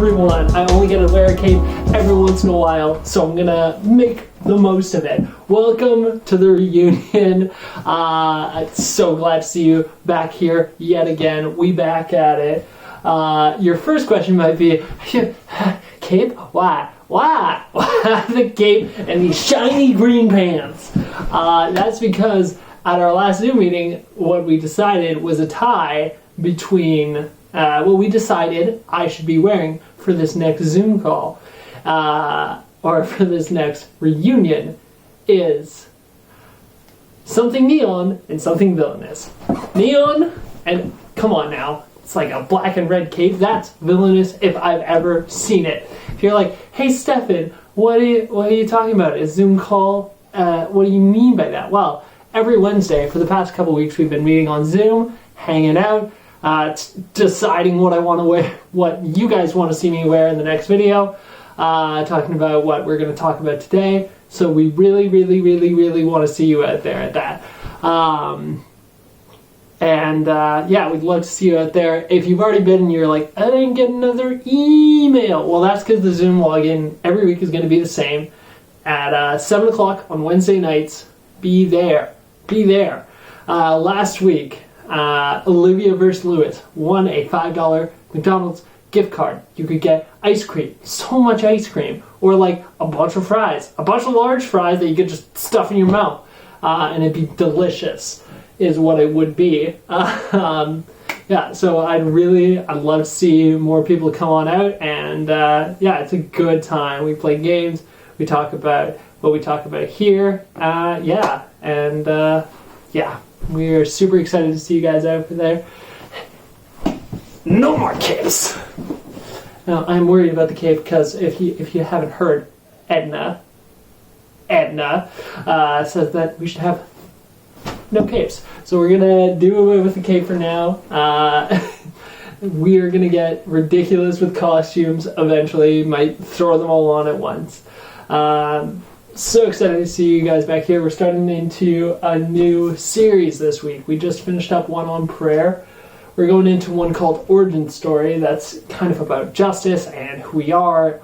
everyone. I only get to wear a cape every once in a while, so I'm gonna make the most of it. Welcome to the reunion. I'm so glad to see you back here yet again. We back at it. Your first question might be, cape? Why? Why the cape and these shiny green pants? That's because at our last Zoom meeting, what we decided was a tie between what we decided I should be wearing for this next Zoom call, or for this next reunion, is something neon and something villainous. Neon, and come on now, it's like a black and red cape. That's villainous if I've ever seen it. If you're like, hey Stefan, what are you talking about? A Zoom call? What do you mean by that? Well, every Wednesday for the past couple weeks we've been meeting on Zoom, hanging out, deciding what I want to wear, what you guys want to see me wear in the next video, talking about what we're going to talk about today. So we really want to see you out there at that. Yeah, we'd love to see you out there. If you've already been and you're like, I didn't get another email. Well, that's because the Zoom login every week is going to be the same. At 7 o'clock on Wednesday nights, be there. Be there. Last week, Olivia vs. Lewis won a $5 McDonald's gift card. You could get ice cream, so much ice cream, or like a bunch of fries, a bunch of large fries that you could just stuff in your mouth, and it'd be delicious, is what it would be. Yeah, so I'd love to see more people come on out, and yeah, it's a good time. We play games, we talk about what we talk about here, yeah, and yeah, we are super excited to see you guys out there. No more capes! Now, I'm worried about the cape because if you haven't heard, Edna says that we should have no capes. So we're gonna do away with the cape for now. We are gonna get ridiculous with costumes eventually. Might throw them all on at once. So excited to see you guys back here. We're starting into a new series this week. We just finished up one on prayer. We're going into one called Origin Story that's kind of about justice and who we are,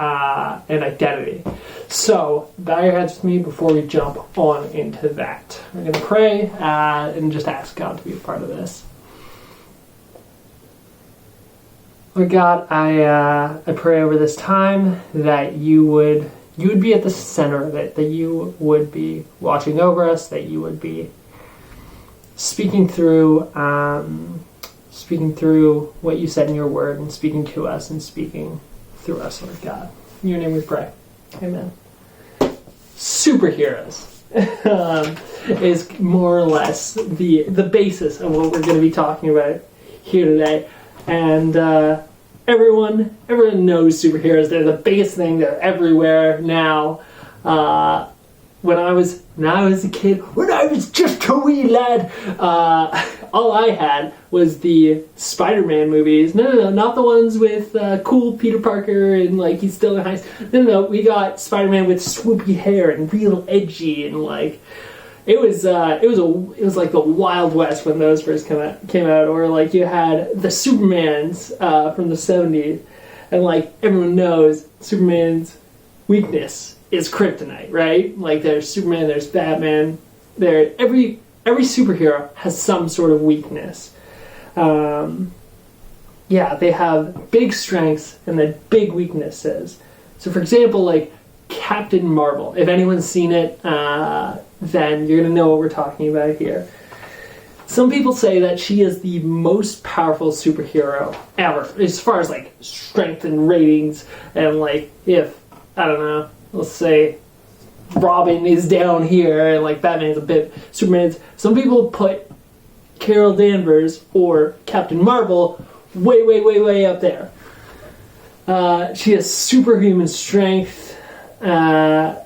and identity. So, bow your heads with me before we jump on into that. We're going to pray and just ask God to be a part of this. Lord God, I pray over this time that you would be at the center of it, that you would be watching over us, that you would be speaking through what you said in your word, and speaking to us and speaking through us, Lord God. In your name we pray. Amen. Superheroes is more or less the basis of what we're going to be talking about here today. And everyone knows superheroes. They're the biggest thing. They're everywhere now. When I was a kid, when I was just a wee lad, all I had was the Spider-Man movies. No, not the ones with cool Peter Parker and like he's still in high school. No, we got Spider-Man with swoopy hair and real edgy, and like it was like the Wild West when those first came out. Or like you had the Supermans from the 70s, and like everyone knows Superman's weakness is kryptonite, right? Like there's Superman, there's Batman. Every superhero has some sort of weakness. Yeah, they have big strengths and then big weaknesses. So for example, like Captain Marvel. If anyone's seen it, then you're gonna know what we're talking about here. Some people say that she is the most powerful superhero ever, as far as like strength and ratings, and like if, I don't know, let's say Robin is down here and like Batman's a bit, Superman's. Some people put Carol Danvers or Captain Marvel way up there. She has superhuman strength and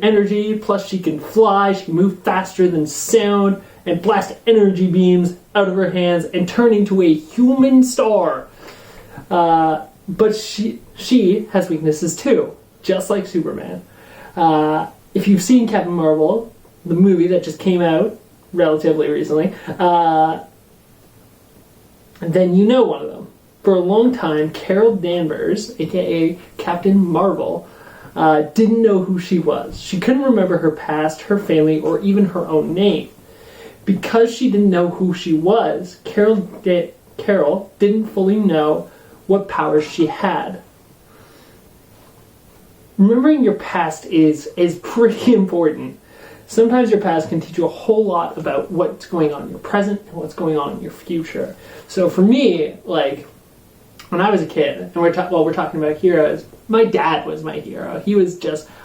energy, plus she can fly, she can move faster than sound, and blast energy beams out of her hands and turn into a human star. But she has weaknesses too, just like Superman. If you've seen Captain Marvel, the movie that just came out relatively recently, then you know one of them. For a long time, Carol Danvers, aka Captain Marvel, didn't know who she was. She couldn't remember her past, her family, or even her own name. Because she didn't know who she was, Carol didn't fully know what powers she had. Remembering your past is pretty important. Sometimes your past can teach you a whole lot about what's going on in your present and what's going on in your future. So for me, like, when I was a kid, and we're talking about heroes, my dad was my hero. He was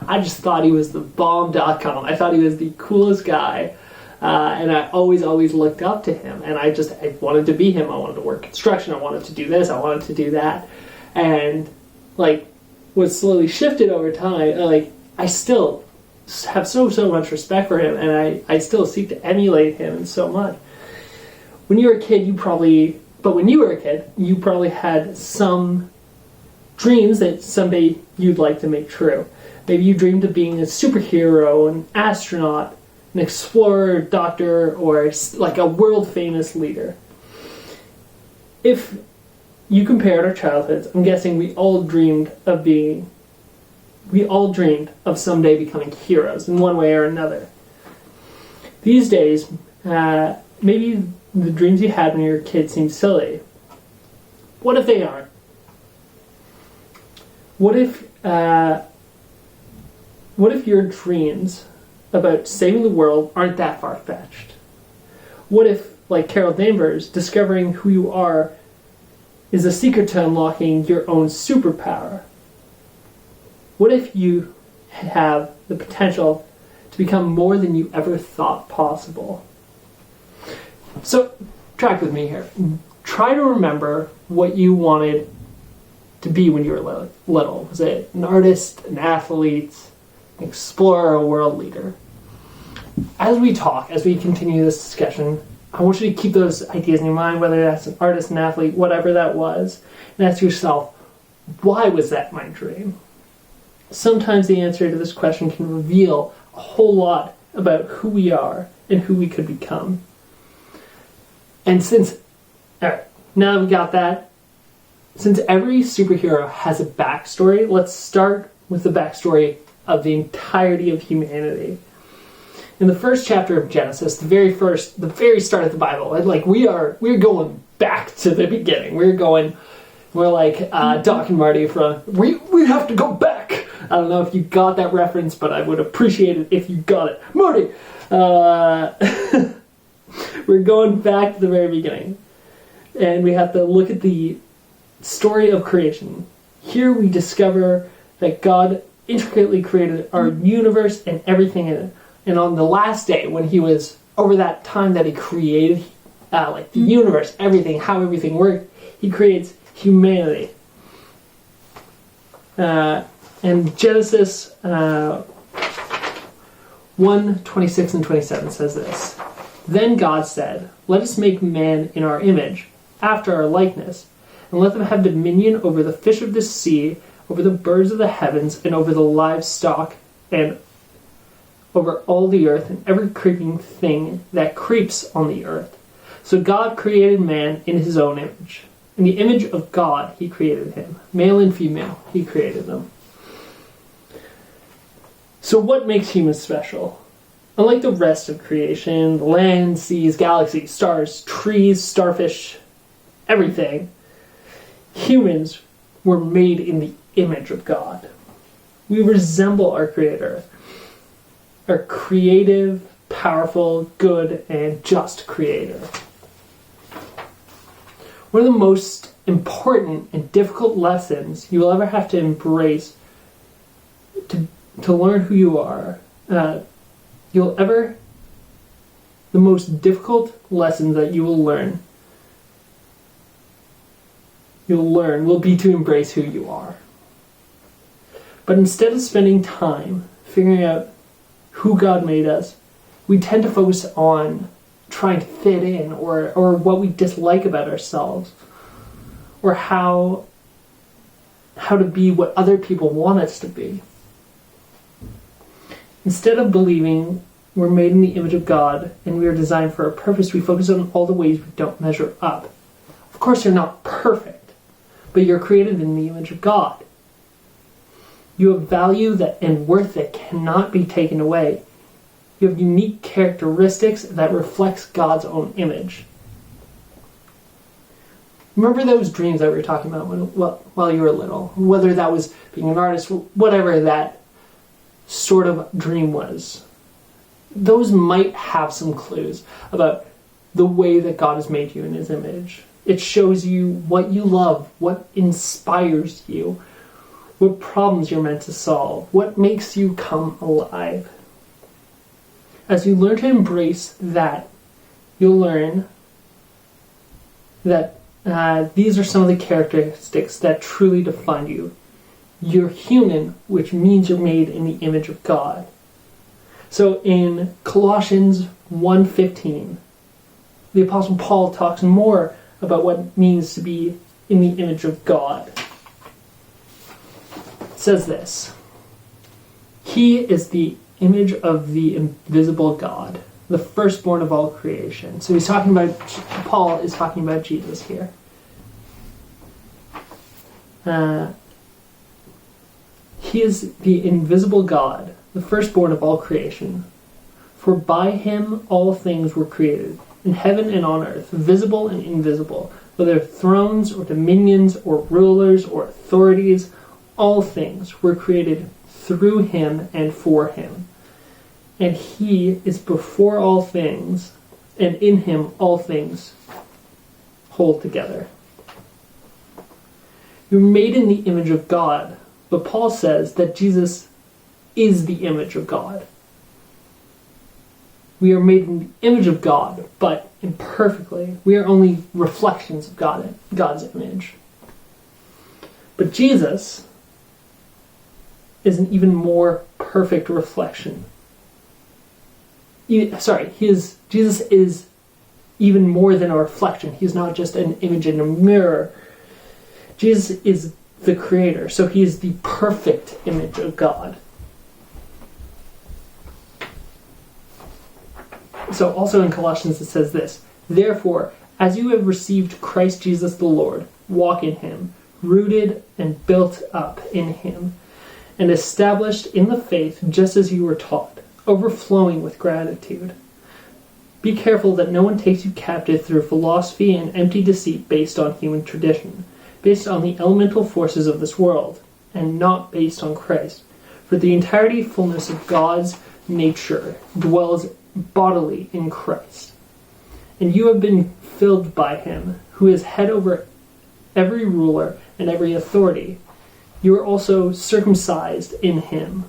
I just thought he was the bomb.com. I thought he was the coolest guy. And I always looked up to him. And I wanted to be him. I wanted to work construction. I wanted to do this. I wanted to do that. And, like, what slowly shifted over time, like, I still have so much respect for him. And I still seek to emulate him so much. When you were a kid, you probably had some dreams that someday you'd like to make true. Maybe you dreamed of being a superhero, an astronaut, an explorer, doctor, or like a world-famous leader. If you compared our childhoods, I'm guessing we all dreamed of someday becoming heroes in one way or another. These days, maybe the dreams you had when you were a kid seem silly. What if they aren't? What if your dreams about saving the world aren't that far-fetched? What if, like Carol Danvers, discovering who you are is a secret to unlocking your own superpower? What if you have the potential to become more than you ever thought possible? So, track with me here. Try to remember what you wanted to be when you were little. Was it an artist, an athlete, an explorer, a world leader? As we continue this discussion, I want you to keep those ideas in your mind, whether that's an artist, an athlete, whatever that was, and ask yourself, why was that my dream? Sometimes the answer to this question can reveal a whole lot about who we are and who we could become. And now that we got that, since every superhero has a backstory, let's start with the backstory of the entirety of humanity. In the first chapter of Genesis, the very start of the Bible, we're going back to the beginning. We're like Doc and Marty from we have to go back. I don't know if you got that reference, but I would appreciate it if you got it, Marty. We're going back to the very beginning, and we have to look at the story of creation. Here we discover that God intricately created our universe and everything in it. And on the last day, when he was over that time that he created, the universe, everything, how everything worked, he creates humanity. And Genesis 1:26 and 27 says this. Then God said, "Let us make man in our image, after our likeness, and let them have dominion over the fish of the sea, over the birds of the heavens, and over the livestock, and over all the earth, and every creeping thing that creeps on the earth." So God created man in his own image. In the image of God, he created him. Male and female, he created them. So what makes humans special? Unlike the rest of creation, the land, seas, galaxies, stars, trees, starfish, everything, humans were made in the image of God. We resemble our Creator, our creative, powerful, good, and just Creator. One of the most important and difficult lessons you will ever have to embrace to learn who you are, the most difficult lessons that you'll learn will be to embrace who you are. But instead of spending time figuring out who God made us, we tend to focus on trying to fit in, or what we dislike about ourselves, or how to be what other people want us to be. Instead of believing we're made in the image of God and we are designed for a purpose, we focus on all the ways we don't measure up. Of course, you're not perfect, but you're created in the image of God. You have value and worth that cannot be taken away. You have unique characteristics that reflects God's own image. Remember those dreams that we were talking about while you were little? Whether that was being an artist, whatever that sort of dream was. Those might have some clues about the way that God has made you in his image. It shows you what you love, what inspires you, what problems you're meant to solve, what makes you come alive. As you learn to embrace that, you'll learn that these are some of the characteristics that truly define you. You're human, which means you're made in the image of God. So in Colossians 1:15, the Apostle Paul talks more about what it means to be in the image of God. It says this: He is the image of the invisible God, the firstborn of all creation. So Paul is talking about Jesus here. He is the invisible God, the firstborn of all creation. For by him all things were created, in heaven and on earth, visible and invisible, whether thrones or dominions or rulers or authorities, all things were created through him and for him. And he is before all things, and in him all things hold together. You're made in the image of God, but Paul says that Jesus is the image of God. We are made in the image of God, but imperfectly. We are only reflections of God's image. But Jesus is an even more perfect reflection. Jesus is even more than a reflection. He's not just an image in a mirror. Jesus is the creator, so he is the perfect image of God. So also in Colossians it says this: Therefore, as you have received Christ Jesus the Lord, walk in him, rooted and built up in him, and established in the faith just as you were taught, overflowing with gratitude. Be careful that no one takes you captive through philosophy and empty deceit based on human tradition, based on the elemental forces of this world, and not based on Christ. For the entirety fullness of God's nature dwells bodily in Christ. And you have been filled by him, who is head over every ruler and every authority. You are also circumcised in him,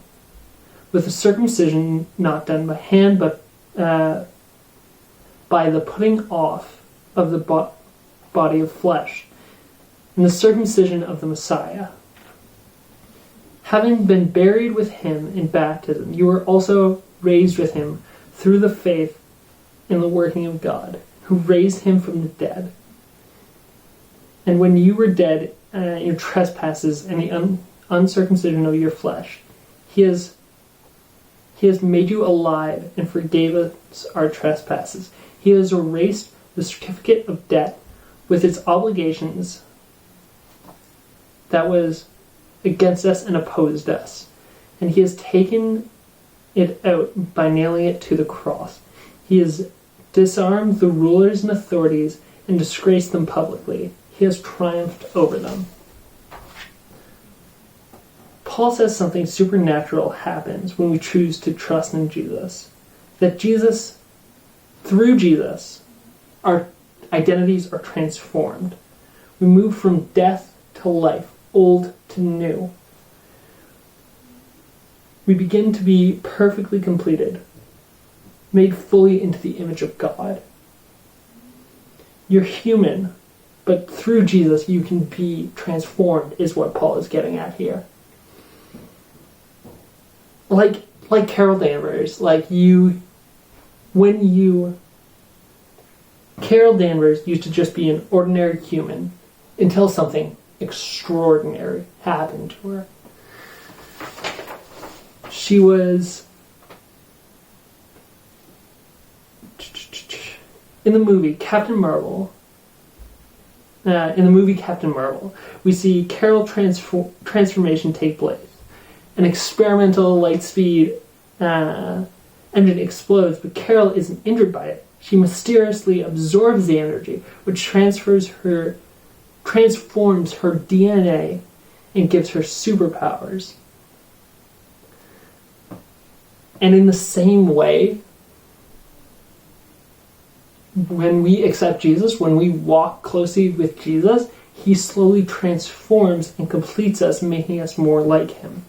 with a circumcision not done by hand, but by the putting off of the body of flesh, and the circumcision of the Messiah. Having been buried with him in baptism, you were also raised with him through the faith in the working of God, who raised him from the dead. And when you were dead in your trespasses and the uncircumcision of your flesh, he has made you alive and forgave us our trespasses. He has erased the certificate of debt with its obligations that was against us and opposed us. And he has taken it out by nailing it to the cross. He has disarmed the rulers and authorities and disgraced them publicly. He has triumphed over them. Paul says something supernatural happens when we choose to trust in Jesus. That through Jesus, our identities are transformed. We move from death to life, old to new. We begin to be perfectly completed, made fully into the image of God. You're human, but through Jesus you can be transformed, is what Paul is getting at here. Like Carol Danvers, Carol Danvers used to just be an ordinary human until something extraordinary happened to her. She was in the movie Captain Marvel. in the movie Captain Marvel, we see Carol transformation take place. An experimental light speed engine explodes, but Carol isn't injured by it. She mysteriously absorbs the energy, which transforms her DNA and gives her superpowers. And in the same way, when we accept Jesus, when we walk closely with Jesus, he slowly transforms and completes us, making us more like him.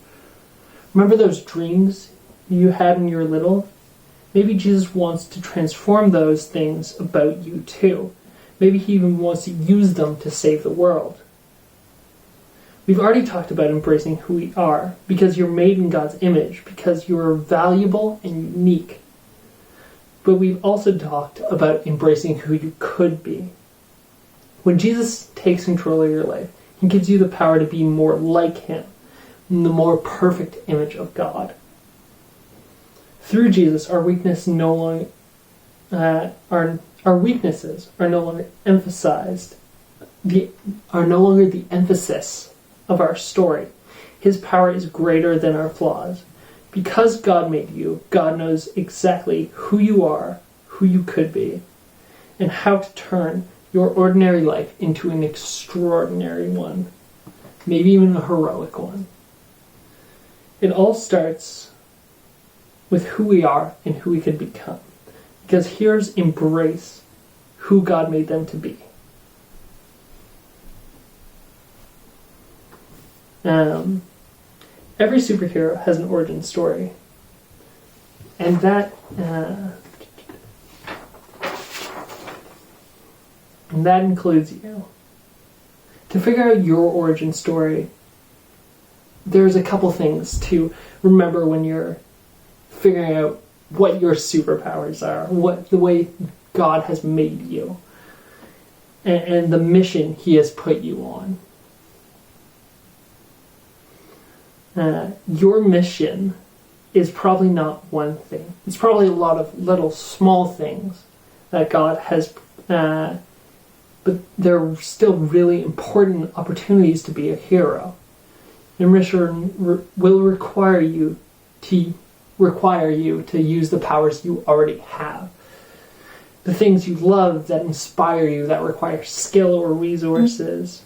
Remember those dreams you had when you were little? Maybe Jesus wants to transform those things about you too. Maybe he even wants to use them to save the world. We've already talked about embracing who we are, because you're made in God's image, because you're valuable and unique. But we've also talked about embracing who you could be. When Jesus takes control of your life, he gives you the power to be more like him, in the more perfect image of God. Through Jesus, our weaknesses are no longer emphasized. Are no longer the emphasis of our story. His power is greater than our flaws. Because God made you, God knows exactly who you are, who you could be, and how to turn your ordinary life into an extraordinary one, maybe even a heroic one. It all starts with who we are and who we could become. Because heroes embrace who God made them to be. Every superhero has an origin story. And that includes you. To figure out your origin story, there's a couple things to remember when you're figuring out what your superpowers are, what the way God has made you, and the mission he has put you on. Your mission is probably not one thing. It's probably a lot of little small things that God has, but they're still really important opportunities to be a hero. Your mission will require you to use the powers you already have. The things you love that inspire you, that require skill or resources.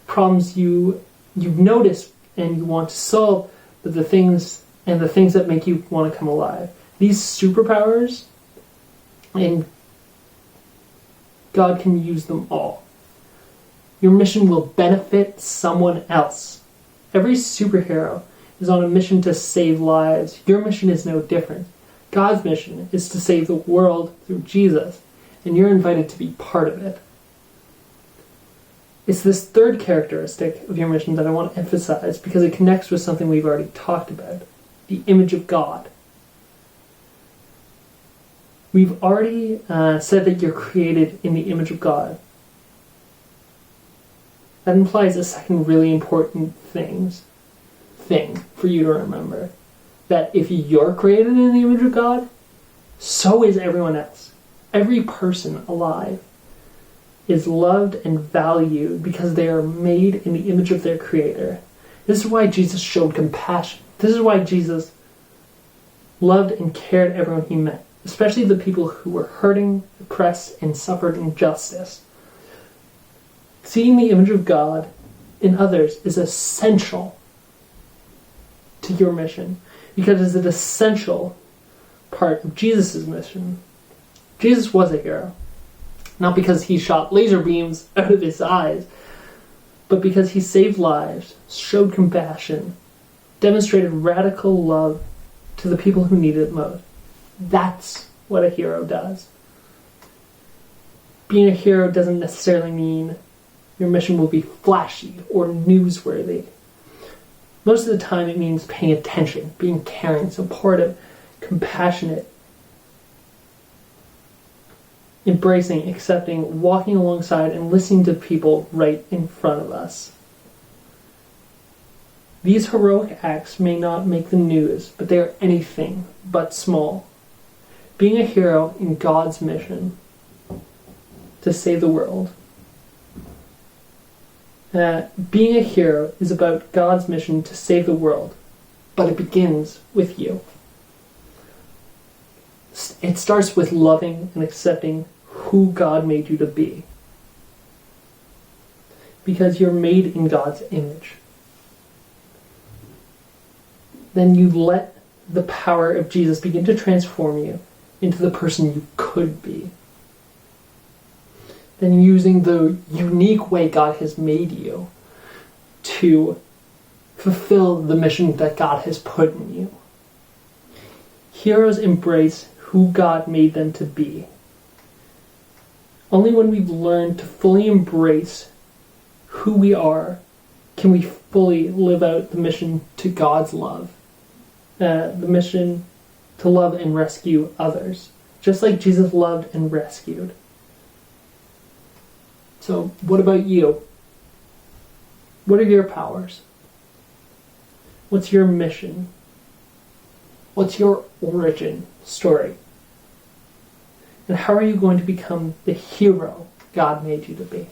Problems you've noticed and you want to solve, but the things that make you want to come alive. These superpowers, and God can use them all. Your mission will benefit someone else. Every superhero is on a mission to save lives. Your mission is no different. God's mission is to save the world through Jesus, and you're invited to be part of it. It's this third characteristic of your mission that I want to emphasize because it connects with something we've already talked about, the image of God. We've already said that you're created in the image of God. That implies a second really important thing for you to remember. That if you're created in the image of God, so is everyone else. Every person alive is loved and valued because they are made in the image of their Creator. This is why Jesus showed compassion. This is why Jesus loved and cared everyone he met, especially the people who were hurting, oppressed, and suffered injustice. Seeing the image of God in others is essential to your mission because it's an essential part of Jesus' mission. Jesus was a hero, not because he shot laser beams out of his eyes, but because he saved lives, showed compassion, demonstrated radical love to the people who needed it most. That's what a hero does. Being a hero doesn't necessarily mean your mission will be flashy or newsworthy. Most of the time it means paying attention, being caring, supportive, compassionate, embracing, accepting, walking alongside, and listening to people right in front of us. These heroic acts may not make the news, but they are anything but small. Being a hero in God's mission to save the world Being a hero is about God's mission to save the world, but it begins with you. It starts with loving and accepting who God made you to be. Because you're made in God's image. Then you let the power of Jesus begin to transform you into the person you could be. Then using the unique way God has made you to fulfill the mission that God has put in you. Heroes embrace who God made them to be. Only when we've learned to fully embrace who we are can we fully live out the mission to God's love. The mission to love and rescue others, just like Jesus loved and rescued. So, what about you? What are your powers? What's your mission? What's your origin story? And how are you going to become the hero God made you to be?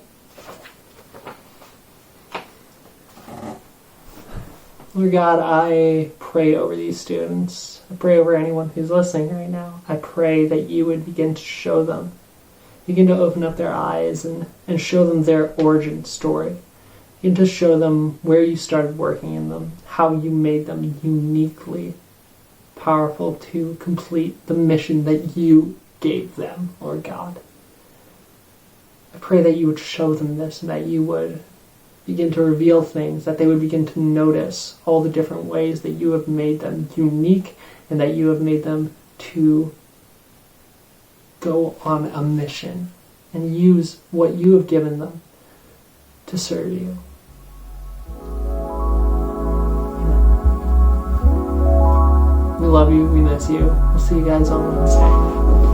Lord God, I pray over these students. I pray over anyone who's listening right now. I pray that you would begin to show them, begin to open up their eyes and show them their origin story. Begin to show them where you started working in them, how you made them uniquely powerful to complete the mission that you gave them, Lord God. I pray that you would show them this and that you would begin to reveal things, that they would begin to notice all the different ways that you have made them unique and that you have made them to go on a mission and use what you have given them to serve you. Amen. We love you. We miss you. We'll see you guys on Wednesday.